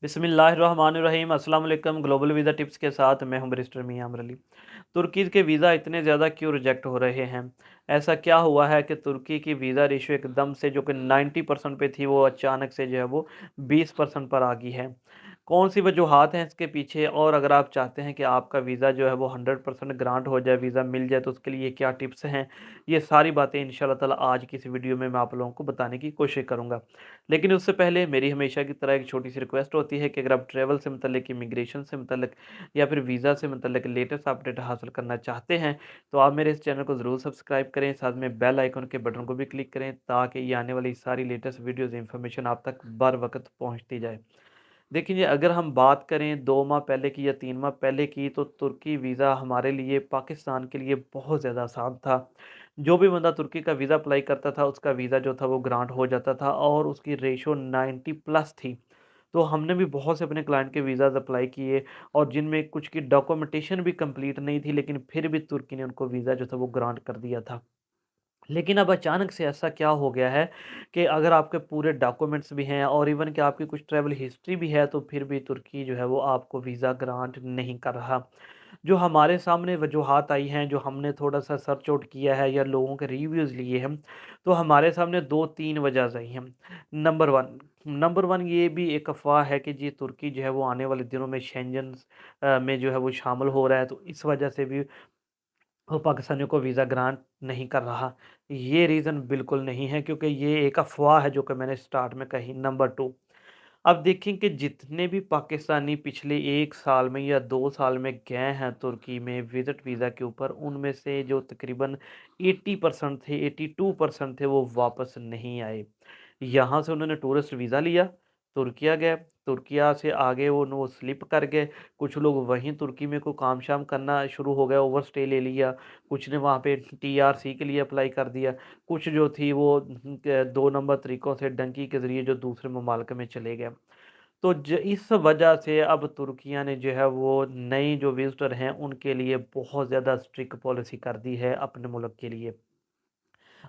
बिस्मिल्लाहिर्रहमानिर्रहीम अस्सलाम वालेकुम। ग्लोबल वीज़ा टिप्स के साथ मैं हूं बैरिस्टर मियां अमर अली। तुर्की के वीज़ा इतने ज़्यादा क्यों रिजेक्ट हो रहे हैं? ऐसा क्या हुआ है कि तुर्की की वीज़ा रेशियो एकदम से जो कि 90% पे थी वो अचानक से जो है वो 20% पर आ गई है। कौन सी वजूहात हैं इसके पीछे, और अगर आप चाहते हैं कि आपका वीज़ा जो है वो 100% ग्रांट हो जाए, वीज़ा मिल जाए, तो उसके लिए क्या टिप्स हैं, ये सारी बातें इंशाल्लाह ताला आज की इस वीडियो में मैं आप लोगों को बताने की कोशिश करूँगा। लेकिन उससे पहले मेरी हमेशा की तरह एक छोटी सी रिक्वेस्ट होती है कि अगर आप ट्रैवल से मतलब, इमिग्रेशन से मतलब या फिर वीज़ा से मतलब लेटेस्ट अपडेट हासिल करना चाहते हैं, तो आप मेरे इस चैनल को ज़रूर सब्सक्राइब करें, साथ में बेल आइकन के बटन को भी क्लिक करें ताकि ये आने वाली सारी लेटेस्ट वीडियोज़ इन्फॉर्मेशन आप तक बर वक्त पहुँचती जाए। देखिए, अगर हम बात करें 2 माह पहले की या 3 माह पहले की, तो तुर्की वीज़ा हमारे लिए, पाकिस्तान के लिए बहुत ज़्यादा आसान था। जो भी बंदा तुर्की का वीज़ा अप्लाई करता था, उसका वीज़ा जो था वो ग्रांट हो जाता था और उसकी रेशो 90 प्लस थी। तो हमने भी बहुत से अपने क्लाइंट के वीज़ाज़ अप्लाई किए और जिनमें कुछ की डॉक्यूमेंटेशन भी कंप्लीट नहीं थी, लेकिन फिर भी तुर्की ने उनको वीज़ा जो था वो ग्रांट कर दिया था। लेकिन अब अचानक से ऐसा क्या हो गया है कि अगर आपके पूरे डॉक्यूमेंट्स भी हैं और इवन कि आपकी कुछ ट्रैवल हिस्ट्री भी है, तो फिर भी तुर्की जो है वो आपको वीज़ा ग्रांट नहीं कर रहा। जो हमारे सामने वजूहात आई हैं, जो हमने थोड़ा-सा सर्च आउट किया है या लोगों के रिव्यूज़ लिए हैं, तो हमारे सामने 2-3 वजह आई हैं। नंबर 1 ये भी एक अफ़वाह है कि जी तुर्की जो है वो आने वाले दिनों में शेंजन्स में जो है वो शामिल हो रहा है, तो इस वजह से भी वो पाकिस्तानियों को वीज़ा ग्रांट नहीं कर रहा। ये रीज़न बिल्कुल नहीं है, क्योंकि ये एक अफ़वाह है जो कि मैंने स्टार्ट में कही। नंबर 2, अब देखें कि जितने भी पाकिस्तानी पिछले 1 साल में या 2 साल में गए हैं तुर्की में विज़िट वीज़ा के ऊपर, उनमें से जो तकरीबन 80% थे, 82% थे, वो वापस नहीं आए। यहाँ से उन्होंने टूरिस्ट वीज़ा लिया, तुर्किया गए, तुर्किया से आगे वो स्लिप कर गए। कुछ लोग वहीं तुर्की में कोई काम-शाम करना शुरू हो गए, ओवरस्टे ले लिया। कुछ ने वहाँ पे टीआरसी के लिए अप्लाई कर दिया। कुछ जो थी वो 2 नंबर तरीकों से डंकी के ज़रिए जो दूसरे ममालिक में चले गए। तो इस वजह से अब तुर्किया ने जो है वो नए जो विज़िटर हैं उनके लिए बहुत ज़्यादा स्ट्रिक्ट पॉलिसी कर दी है अपने मुल्क के लिए।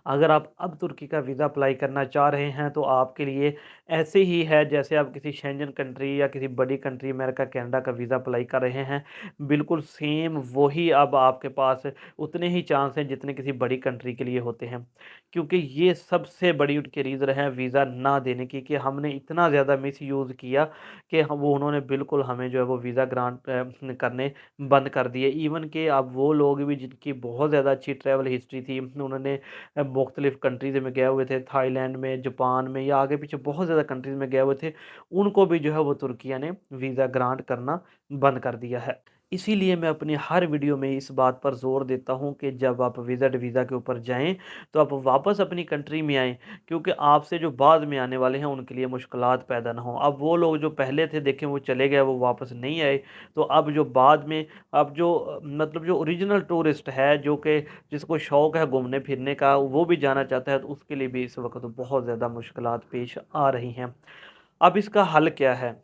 अगर आप अब तुर्की का वीज़ा अप्लाई करना चाह रहे हैं, तो आपके लिए ऐसे ही है जैसे आप किसी शेंजन कंट्री या किसी बड़ी कंट्री अमेरिका, कनाडा का वीज़ा अप्लाई कर रहे हैं। बिल्कुल सेम वही अब आपके पास उतने ही चांस हैं जितने किसी बड़ी कंट्री के लिए होते हैं। क्योंकि ये सबसे बड़ी उनकी रीज़न है वीज़ा ना देने की, कि हमने इतना ज़्यादा मिसयूज़ किया कि हम वो उन्होंने बिल्कुल हमें जो है वो वीज़ा ग्रांट करने बंद कर दिए। इवन कि अब वो लोग भी जिनकी बहुत ज़्यादा अच्छी ट्रैवल हिस्ट्री थी, उन्होंने मुख्तलिफ़ कंट्रीज़ में गए हुए थे, थाईलैंड में, जापान में या आगे-पीछे बहुत ज़्यादा कंट्रीज़ में गए हुए थे, उनको भी जो है वो तुर्किया ने वीज़ा ग्रांट करना बंद कर दिया है। इसीलिए मैं अपनी हर वीडियो में इस बात पर ज़ोर देता हूँ कि जब आप विज़िट वीज़ा के ऊपर जाएँ, तो आप वापस अपनी कंट्री में आएँ, क्योंकि आपसे जो बाद में आने वाले हैं, उनके लिए मुश्किलात पैदा ना हों। अब वो लोग जो पहले थे, देखें वो चले गए, वो वापस नहीं आए, तो अब जो बाद में, अब जो मतलब जो ओरिजिनल टूरिस्ट है, जो कि जिसको शौक है घूमने-फिरने का, वो भी जाना चाहता है, तो उसके लिए भी इस वक़्त बहुत ज़्यादा मुश्किलात पेश आ रही हैं। अब इसका हल क्या है?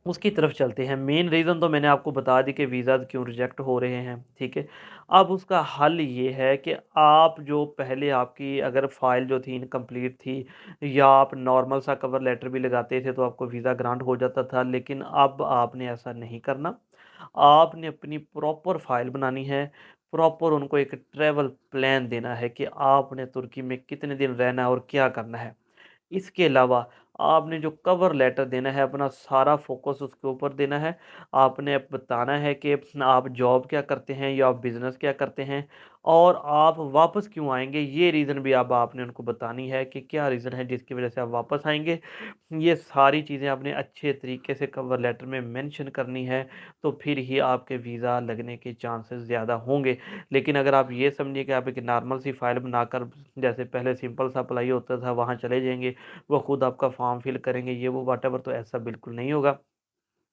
उसकी तरफ चलते हैं। मेन रीज़न तो मैंने आपको बता दी कि वीज़ाज़ क्यों रिजेक्ट हो रहे हैं, ठीक है? अब उसका हल ये है कि आप जो पहले आपकी अगर फ़ाइल जो थी इनकम्प्लीट थी, या आप नॉर्मल सा कवर लेटर भी लगाते थे, तो आपको वीज़ा ग्रांट हो जाता था, लेकिन अब आपने ऐसा नहीं करना। आपने अपनी प्रॉपर फ़ाइल बनानी है, प्रॉपर उनको एक ट्रैवल प्लान देना है कि आपने तुर्की में कितने दिन रहना है और क्या करना है। इसके अलावा आपने जो कवर लेटर देना है, अपना सारा फ़ोकस उसके ऊपर देना है। आपने अब बताना है कि आप जॉब क्या करते हैं या आप बिज़नेस क्या करते हैं और आप वापस क्यों आएँगे, ये रीज़न भी अब आपने उनको बतानी है कि क्या रीज़न है जिसकी वज़ह से आप वापस आएँगे। ये सारी चीज़ें आपने अच्छे तरीके से कवर लेटर में मेंशन करनी है, तो फिर ही आपके वीज़ा लगने के चांसेस ज़्यादा होंगे। लेकिन अगर आप ये समझिए कि आप एक नॉर्मल सी फ़ाइल बनाकर, जैसे पहले सिंपल सा अप्लाई होता था, वहाँ चले जाएँगे, वो खुद आपका फॉर्म फिल करेंगे, ये वो व्हाटएवर, तो ऐसा बिल्कुल नहीं होगा।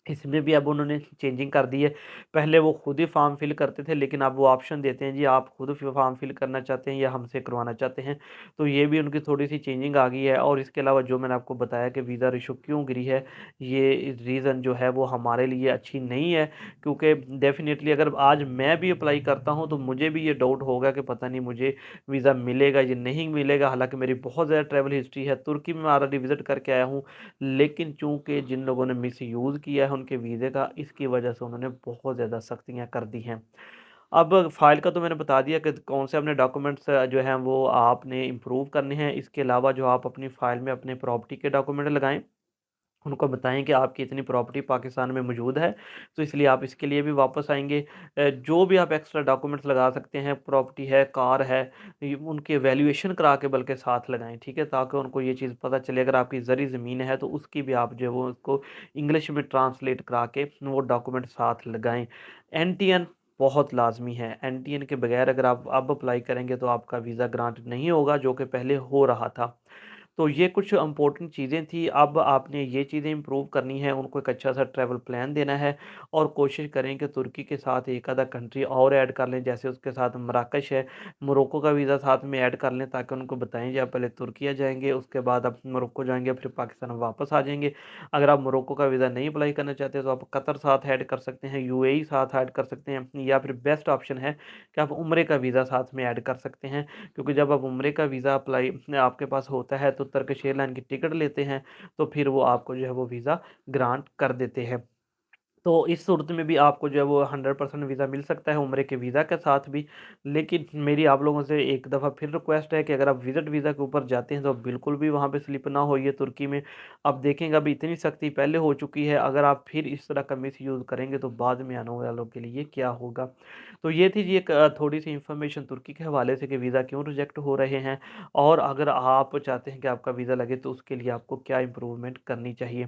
इसमें भी अब उन्होंने चेंजिंग कर दी है। पहले वो खुद ही फॉर्म फिल करते थे, लेकिन अब वो ऑप्शन देते हैं जी आप खुद फॉर्म फिल करना चाहते हैं या हमसे करवाना चाहते हैं। तो ये भी उनकी थोड़ी-सी चेंजिंग आ गई है। और इसके अलावा जो मैंने आपको बताया कि वीज़ा रेशो क्यों गिरी है, ये रीज़न जो है वो हमारे लिए अच्छी नहीं है। क्योंकि डेफ़िनेटली अगर आज मैं भी अप्लाई करता हूँ तो मुझे भी ये डाउट होगा कि पता नहीं मुझे वीज़ा मिलेगा या नहीं मिलेगा। हालाँकि मेरी बहुत ज़्यादा ट्रैवल हिस्ट्री है, तुर्की में मैं ऑलरेडी विज़िट करके आया हूँ। लेकिन चूँकि जिन लोगों ने मिसयूज़ किया है उनके वीज़े का, इसकी वजह से उन्होंने बहुत ज़्यादा सख्तियाँ कर दी हैं। अब फ़ाइल का तो मैंने बता दिया कि कौन से अपने डॉक्यूमेंट्स जो हैं वो आपने इम्प्रूव करने हैं। इसके अलावा जो आप अपनी फ़ाइल में अपने प्रॉपर्टी के डॉक्यूमेंट लगाएँ। उनको बताएँ कि आपकी इतनी प्रॉपर्टी पाकिस्तान में मौजूद है, तो इसलिए आप इसके लिए भी वापस आएँगे। जो भी आप एक्स्ट्रा डॉक्यूमेंट्स लगा सकते हैं, प्रॉपर्टी है, कार है, उनकी वैल्यूएशन करा के बल्कि साथ लगाएँ, ठीक है? ताकि उनको ये चीज़ पता चले अगर आपकी ज़री ज़मीन है, तो उसकी भी आप जो है वो उसको इंग्लिश में ट्रांसलेट करा के वो डॉक्यूमेंट साथ लगाएँ। एनटीएन बहुत लाज़मी है, एनटीएन के बगैर अगर आप अब अप्लाई करेंगे, तो आपका वीज़ा ग्रांट नहीं होगा, जो कि पहले हो रहा था। तो ये कुछ इम्पोर्टेंट चीज़ें थी, अब आपने ये चीज़ें इम्प्रूव करनी है, उनको एक अच्छा-सा ट्रैवल प्लान देना है और कोशिश करें कि तुर्की के साथ एक आधा कंट्री और ऐड कर लें, जैसे उसके साथ मराकश है, मोरक्को का वीज़ा साथ में ऐड कर लें ताकि उनको बताएँ जी आप पहले तुर्की आ जाएँगे, उसके बाद आप मोरक्को जाएँगे, फिर पाकिस्तान वापस आ जाएँगे। अगर आप मोरक्को का वीज़ा नहीं अप्लाई करना चाहते, तो आप कतर साथ ऐड कर सकते हैं, यूएई साथ ऐड कर सकते हैं या फिर बेस्ट ऑप्शन है कि आप उम्रे का वीज़ा साथ में ऐड कर सकते हैं। क्योंकि जब आप उम्रे का वीज़ा अप्लाई आपके पास होता है तो टर्किश एयरलाइन की टिकट लेते हैं, तो फिर वो आपको जो है वो वीज़ा ग्रांट कर देते हैं। तो इस सूरत में भी आपको जो है वो 100% वीज़ा मिल सकता है उम्रे के वीज़ा के साथ भी। लेकिन मेरी आप लोगों से एक दफ़ा फिर रिक्वेस्ट है कि अगर आप विज़िट वीज़ा के ऊपर जाते हैं तो बिल्कुल भी वहाँ पे स्लिप ना होइए तुर्की में। अब देखेंगे अभी इतनी सख्ती पहले हो चुकी है, अगर आप फिर इस तरह का मिसयूज़ करेंगे तो बाद में आने वालों के लिए क्या होगा। तो ये थी जी एक थोड़ी-सी इन्फॉर्मेशन तुर्की के हवाले से कि वीज़ा क्यों रिजेक्ट हो रहे हैं और अगर आप चाहते हैं कि आपका वीज़ा लगे तो उसके लिए आपको क्या इम्प्रूवमेंट करनी चाहिए।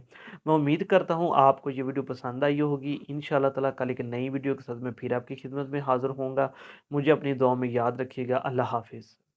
मैं उम्मीद करता हूँ आपको ये वीडियो पसंद आई होगी। इंशाअल्लाह ताला कल एक नई वीडियो के साथ मैं फिर आपकी खिदमत में हाज़िर होऊँगा। मुझे अपनी दुआओं में याद रखिएगा। अल्लाह हाफ़िज़।